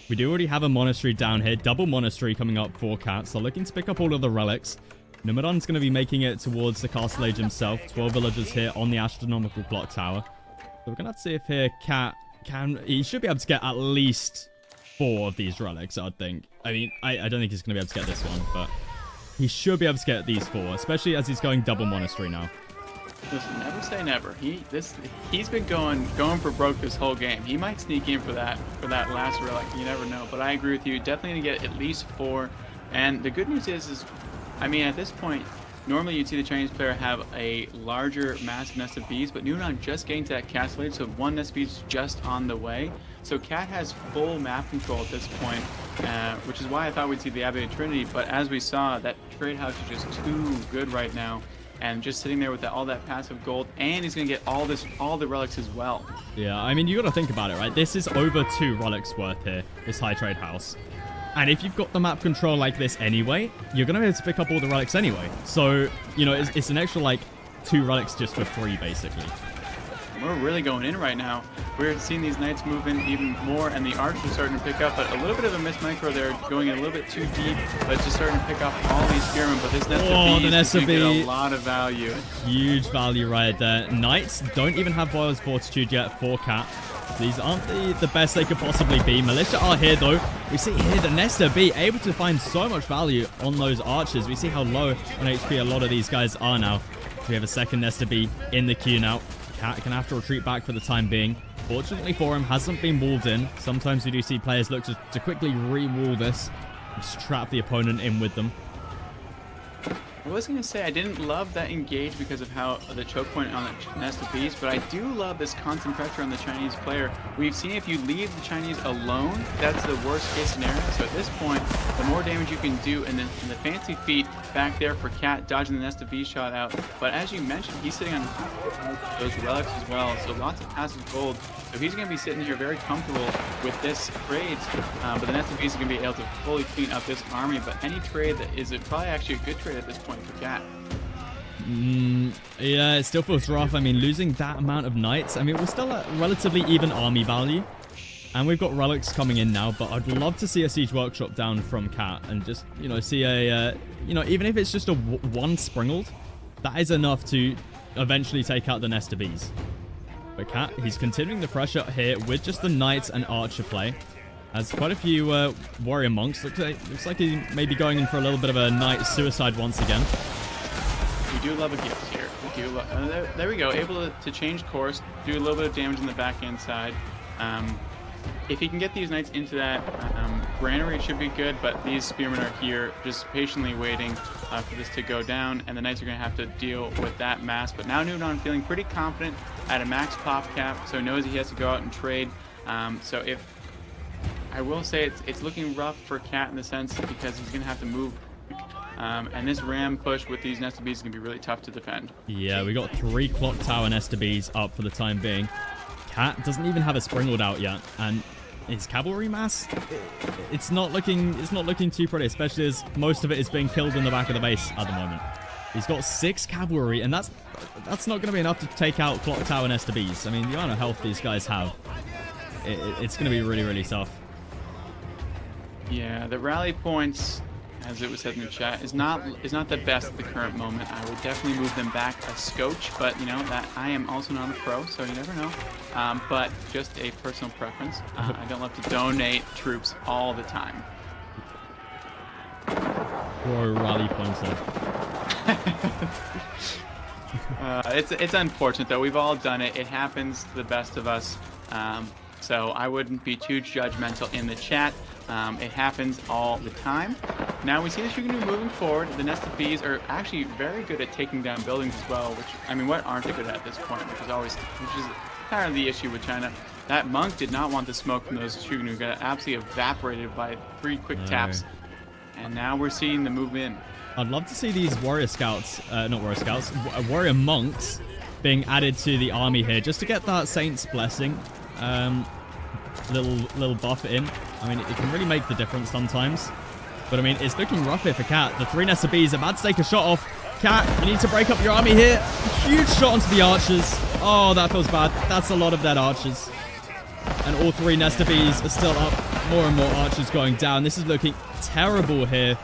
We do already have a monastery down here. Double monastery coming up for Cat. So looking to pick up all of the relics. Numudan's going to be making it towards the castle age himself. 12 villagers here on the astronomical clock tower. So we're going to have to see if here Cat can... He should be able to get at least 4 of these relics, I'd think. I mean, I don't think he's going to be able to get this one, but he should be able to get these 4, especially as he's going double monastery now. Listen, never say never. He's been going for broke this whole game. He might sneak in for that last relic. You never know. But I agree with you. Definitely gonna get at least 4. And the good news is I mean, at this point, normally you'd see the Chinese player have a larger, massive nest of bees, but Numudan just getting to that castle age, so one nest of bees is just on the way. So Cat has full map control at this point, which is why I thought we'd see the Abbey of Trinity. But as we saw, that trade house is just too good right now. And just sitting there with all that passive gold, and he's gonna get all the relics as well. Yeah, I mean, you gotta think about it, right? This is over 2 relics worth here, this high trade house. And if you've got the map control like this anyway, you're gonna be able to pick up all the relics anyway. So, you know, it's an extra, like, 2 relics just for free, basically. We're really going in right now. We're seeing these Knights move in even more, and the archers starting to pick up, but a little bit of a missed micro there, going in a little bit too deep, but just starting to pick up all these spearmen. But this nest of bees is going to get a lot of value. Huge value right there. Knights don't even have Boyle's Fortitude yet for Cat. These aren't the best they could possibly be. Militia are here, though. We see here the Nesta B able to find so much value on those archers. We see how low on HP a lot of these guys are now. We have a second Nesta B in the queue now. Cat can have to retreat back for the time being. Fortunately for him, hasn't been walled in. Sometimes we do see players look to quickly re-wall this. Just trap the opponent in with them. I was going to say I didn't love that engage because of how the choke point on the nest of bees, but I do love this constant pressure on the Chinese player. We've seen if you leave the Chinese alone, that's the worst case scenario. So at this point, the more damage you can do, and the fancy feat back there for Cat dodging the nest of bees shot out. But as you mentioned, he's sitting on those relics as well, so lots of passive gold. So he's going to be sitting here very comfortable with this trade, but the nest of bees is going to be able to fully clean up this army. But any trade that is probably actually a good trade at this point for Cat. Yeah, it still feels rough. I mean, losing that amount of knights. I mean, we're still at relatively even army value. And we've got relics coming in now, but I'd love to see a siege workshop down from Cat and just, you know, see a, you know, even if it's just a one springled, that is enough to eventually take out the nest of bees. But Cat, he's continuing the pressure here with just the knights and archer play. Has quite a few warrior monks. Looks like he may be going in for a little bit of a knight suicide once again. We do love a gift here. We do love, there we go. Able to change course, do a little bit of damage in the backhand side. If he can get these knights into that granary, it should be good, but these spearmen are here just patiently waiting for this to go down, and the knights are going to have to deal with that mass. But now Numudan feeling pretty confident at a max pop cap, so knows he has to go out and trade. So if I will say it's looking rough for Cat in the sense because he's going to have to move. And this ram push with these Nesta Bees is going to be really tough to defend. Yeah, we got 3 clock tower Nesta Bees up for the time being. Cat doesn't even have a springled out yet, and his cavalry mass, it's not looking too pretty, especially as most of it is being killed in the back of the base at the moment. He's got 6 cavalry, and that's not going to be enough to take out clock tower Nesta Bees. I mean, the amount of health these guys have, it's going to be really, really tough. Yeah, the rally points, as it was said in the chat, is not the best at the current moment. I would definitely move them back a scotch, but you know that I am also not a pro, so you never know. But just a personal preference. I don't love to donate troops all the time. Or rally points. It's unfortunate though. We've all done it. It happens to the best of us. So I wouldn't be too judgmental in the chat. It happens all the time. Now we see the Shogunnu moving forward. The nested bees are actually very good at taking down buildings as well, which, I mean, what aren't they good at this point? Which is kind of the issue with China. That monk did not want the smoke from those Shogunnu. Got absolutely evaporated by 3 quick taps. And now we're seeing the move in. I'd love to see these warrior scouts, warrior monks being added to the army here, just to get that Saint's blessing. Little buff in. I mean, it can really make the difference sometimes. But I mean, it's looking rough here for Cat. The 3 Nesta Bees about to take a shot off. Cat, you need to break up your army here. Huge shot onto the archers. Oh, that feels bad. That's a lot of dead archers. And all 3 Nesta Bees are still up. More and more archers going down. This is looking terrible here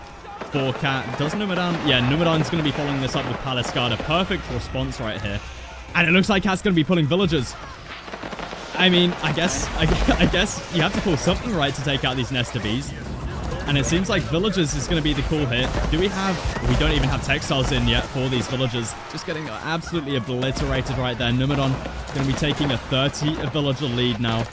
for Cat. Does Numudan? Yeah, Numudan's going to be following this up with Palace Guard. A perfect response right here. And it looks like Cat's going to be pulling villagers. I mean, I guess you have to pull something right to take out these Nesta Bees. And it seems like villagers is going to be the call here. We don't even have textiles in yet for these villagers. Just getting absolutely obliterated right there. Numudan going to be taking a 30 villager lead now.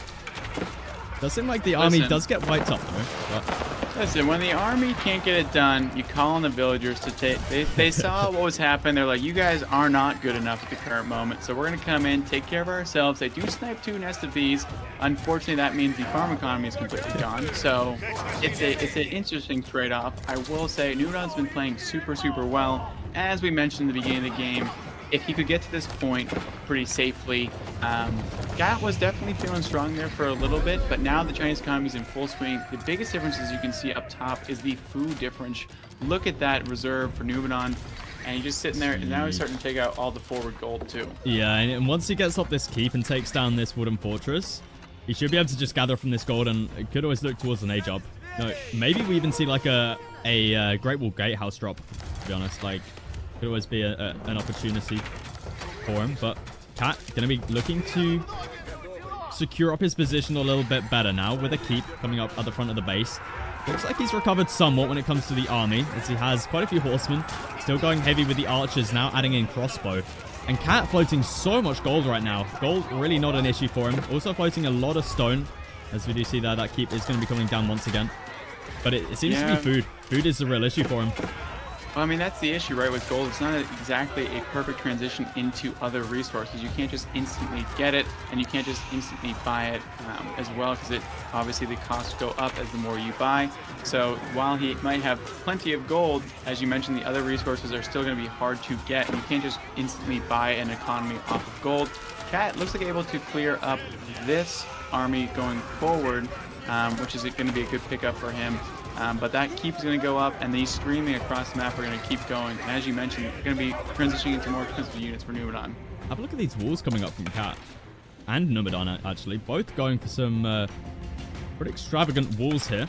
Does seem like the army does get wiped up though. But listen, when the army can't get it done, you call on the villagers to take. They saw what was happening. They're like, you guys are not good enough at the current moment, so we're gonna come in, take care of ourselves. They do snipe 2 nested bees. Unfortunately, that means the farm economy is completely gone. So it's an interesting trade-off. I will say, Numudan's been playing super well. As we mentioned in the beginning of the game, if he could get to this point pretty safely, Gat was definitely feeling strong there for a little bit, but now the Chinese economy is in full swing. The biggest difference, as you can see up top, is the food difference. Look at that reserve for Numudan, and he's just sitting there, and now he's starting to take out all the forward gold too. Yeah, and once he gets up this keep and takes down this wooden fortress, he should be able to just gather from this gold, and it could always look towards an A job. No, maybe we even see like a Great Wall Gatehouse drop, to be honest. Like, could always be an opportunity for him, but Cat going to be looking to secure up his position a little bit better now with a keep coming up at the front of the base. Looks like he's recovered somewhat when it comes to the army, as he has quite a few horsemen. Still going heavy with the archers now, adding in crossbow. And Cat floating so much gold right now. Gold really not an issue for him. Also floating a lot of stone. As we do see there, that keep is going to be coming down once again. But it seems to be food. Food is the real issue for him. Well, I mean, that's the issue, right, with gold. It's not exactly a perfect transition into other resources. You can't just instantly get it, and you can't just instantly buy it as well, because obviously the costs go up as the more you buy. So while he might have plenty of gold, as you mentioned, the other resources are still going to be hard to get, and you can't just instantly buy an economy off of gold. Cat looks like able to clear up this army going forward, which is going to be a good pickup for him. But that keep is going to go up, and these streaming across the map are going to keep going. And as you mentioned, they're going to be transitioning into more expensive units for Numudan. Have a look at these walls coming up from Cat and Nomadon, actually. Both going for some pretty extravagant walls here.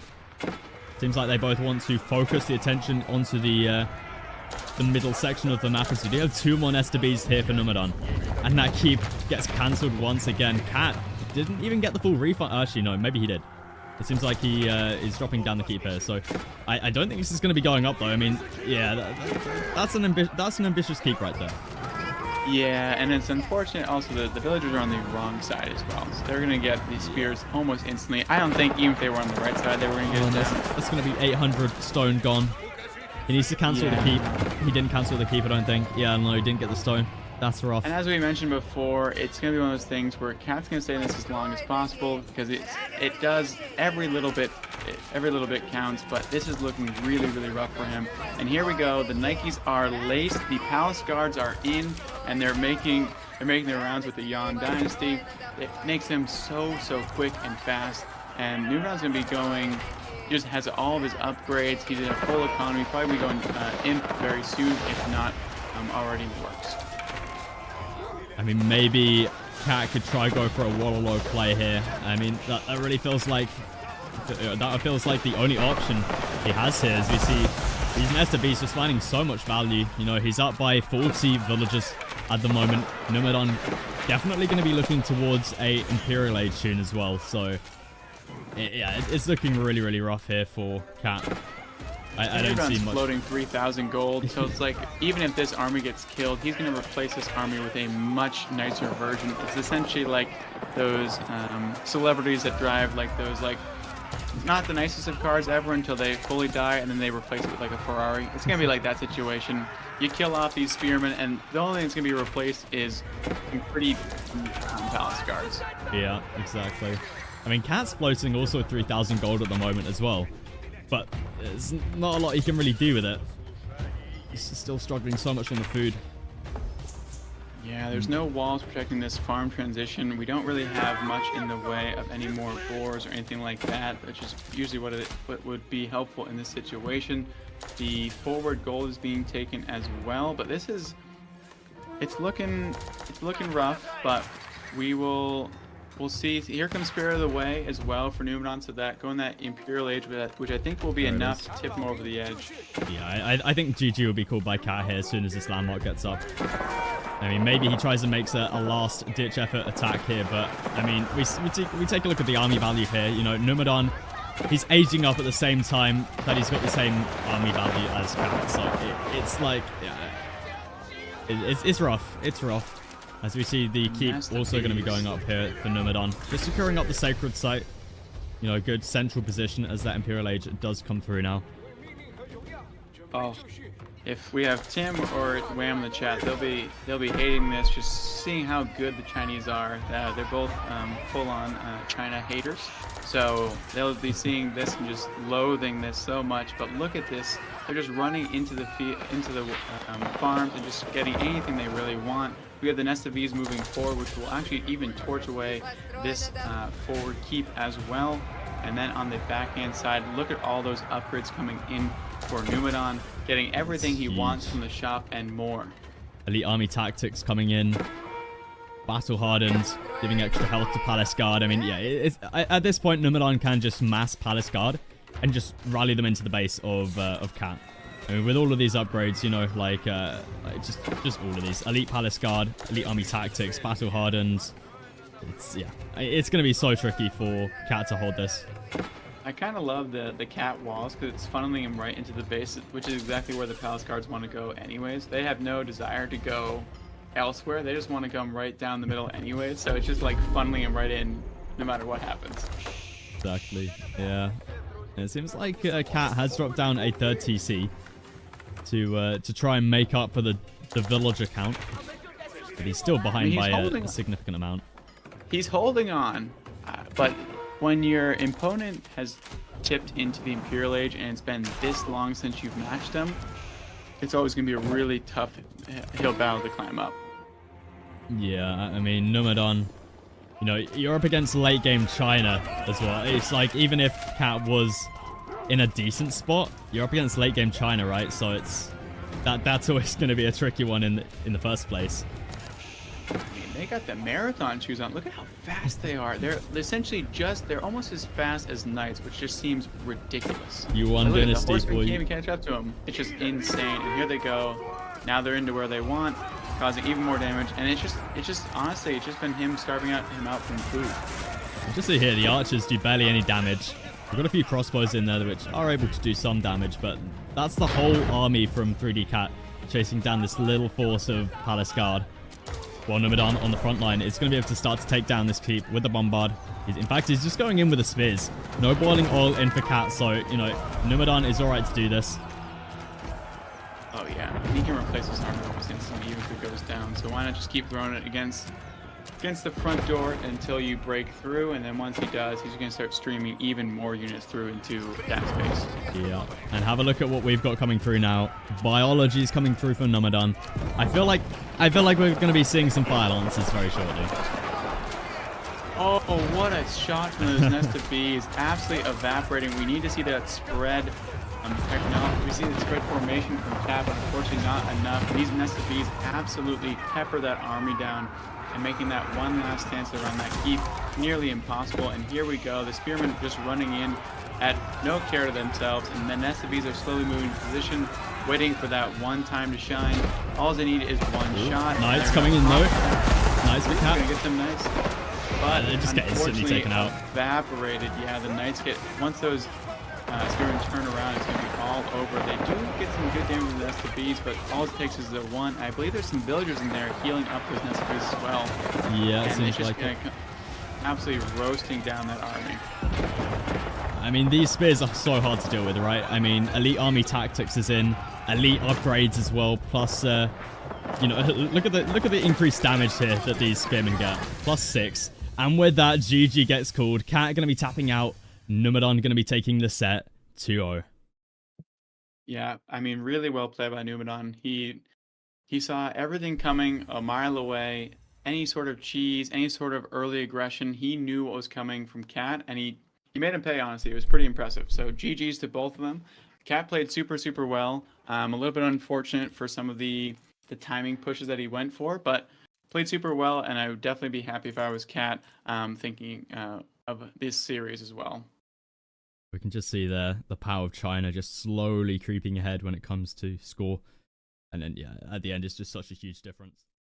Seems like they both want to focus the attention onto the middle section of the map. As we do have 2 more Nesta Bees here for Nomadon. And that keep gets cancelled once again. Cat didn't even get the full refund. Actually, no, maybe he did. It seems like he is dropping down the keep here, so I don't think this is going to be going up, though. I mean, yeah, that's an ambitious keep right there. Yeah, and it's unfortunate also that the villagers are on the wrong side as well, so they're going to get these spears almost instantly. I don't think even if they were on the right side, they were going to get it down. That's going to be 800 stone gone. He needs to cancel the keep. He didn't cancel the keep, I don't think. Yeah, no, he didn't get the stone. That's rough. And as we mentioned before, it's going to be one of those things where Cat's going to stay in this as long as possible, because it does every little bit counts, but this is looking really rough for him. And here we go. The Nikes are laced, the Palace Guards are in, and they're making their rounds with the Yan Dynasty. It makes them so quick and fast. And Numudan's going to be going, just has all of his upgrades. He's in a full economy, probably be going Imp very soon, if not already in the works. I mean, maybe Cat could try go for a Wallow play here. I mean, that really feels like the only option he has here. As we see, these Nesta Bees just finding so much value. You know, he's up by 40 villagers at the moment. Nomadon definitely going to be looking towards a Imperial age soon as well. So, yeah, it's looking really rough here for Cat. I don't see much. Floating 3,000 gold, so it's like, even if this army gets killed, he's going to replace this army with a much nicer version. It's essentially like those celebrities that drive like those like not the nicest of cars ever until they fully die and then they replace it with like a Ferrari. It's gonna be like that situation. You kill off these spearmen and the only thing that's gonna be replaced is some pretty palace guards. Yeah, exactly. I mean, Cat's floating also 3,000 gold at the moment as well, but there's not a lot he can really do with it. He's still struggling so much on the food. Yeah, there's no walls protecting this farm transition. We don't really have much in the way of any more boars or anything like that, which is usually what would be helpful in this situation. The forward gold is being taken as well, but this is it's looking rough, but we'll see. Here comes Spirit of the Way as well for Numudan, so that going that Imperial Age, which I think will be enough to tip him over the edge. Yeah, I think GG will be called by Cat here as soon as this landmark gets up. I mean, maybe he tries and makes a last-ditch effort attack here, but, I mean, we take a look at the army value here. You know, Numudan, he's aging up at the same time that he's got the same army value as Cat, so it's like, yeah, it's rough. It's rough. As we see, the keep also going to be going up here for Numudan. Just securing up the sacred site. You know, a good central position as that Imperial Age does come through now. Oh. If we have Tim or Wham in the chat, they'll be hating this, just seeing how good the Chinese are. They're both full-on China haters, so they'll be seeing this and just loathing this so much. But look at this; they're just running into the farms and just getting anything they really want. We have the Nest of V's moving forward, which will actually even torch away this forward keep as well. And then on the backhand side, look at all those upgrades coming in for Numudan, getting everything he wants from the shop and more. Elite army tactics coming in. Battle hardened, giving extra health to Palace Guard. I mean, yeah, at this point, Numudan can just mass Palace Guard and just rally them into the base of Cat. I mean, with all of these upgrades, you know, like just all of these. Elite Palace Guard, Elite army tactics, battle hardened. It's going to be so tricky for Cat to hold this. I kind of love the Cat walls because it's funneling him right into the base, which is exactly where the Palace Guards want to go anyways. They have no desire to go elsewhere. They just want to come right down the middle anyways. So it's just like funneling him right in no matter what happens. Exactly. Yeah. It seems like Cat has dropped down a third TC to try and make up for the villager count. But he's still behind by a significant amount. He's holding on, but when your opponent has tipped into the Imperial Age and it's been this long since you've matched them, it's always going to be a really tough hill battle to climb up. Yeah, I mean, Nomadon, you know, you're up against late game China as well. It's like, even if Cat was in a decent spot, you're up against late game China, right? So it's that's always going to be a tricky one in the first place. They got the marathon shoes on. Look at how fast they are. They're essentially they're almost as fast as knights, which just seems ridiculous. You won Dynasty, boy. Can't even catch up to them. It's just insane. And here they go. Now they're into where they want, causing even more damage. And it's just honestly, it's just been him starving him out from food. Just see here, the archers do barely any damage. We've got a few crossbows in there which are able to do some damage, but that's the whole army from 3D Cat chasing down this little force of Palace Guard. While Numudan on the front line is going to be able to start to take down this keep with the bombard. In fact, he's just going in with the spears. No boiling oil in for Cat, so, you know, Numudan is alright to do this. Oh yeah, he can replace his armor almost instantly even if it goes down, so why not just keep throwing it against the front door until you break through, and then once he does, he's going to start streaming even more units through into that space. Yeah, and have a look at what we've got coming through now. Biology is coming through for Numudan. I feel like we're going to be seeing some fire lances very shortly. Oh, what a shot from those Nest of Bees. Absolutely evaporating. We need to see that spread technology. We see the spread formation from Cat, but unfortunately not enough. These Nest of Bees absolutely pepper that army down, and making that one last chance around that keep nearly impossible. And here we go, the spearmen just running in at no care to themselves, and the Nest of Bees are slowly moving to position, waiting for that one time to shine. All they need is one shot. Knights coming in though. Nice for Cat. Gonna get some Knights, but they just get instantly taken out. Evaporated. Yeah, the Knights get, once those spearmen turn around, it's gonna be all over. They do get some good damage with the Nest of Bees, but all it takes is the one. I believe there's some villagers in there healing up those Nest of Bees as well. Yeah, it and seems like it. absolutely roasting down that army. I mean, these spears are so hard to deal with, right? I mean, elite army tactics is in, elite upgrades as well, plus, you know, look at the increased damage here that these spearmen get. +6. And with that, GG gets called. Cat going to be tapping out. Numudan going to be taking the set 2-0. Yeah, I mean, really well played by Numudan. He saw everything coming a mile away. Any sort of cheese, any sort of early aggression, he knew what was coming from Cat, and he made him pay, honestly. It was pretty impressive. So GG's to both of them. Cat played super, super well. A little bit unfortunate for some of the timing pushes that he went for, but played super well, and I would definitely be happy if I was Cat, thinking of this series as well. We can just see there the power of China just slowly creeping ahead when it comes to score. And then, yeah, at the end, it's just such a huge difference.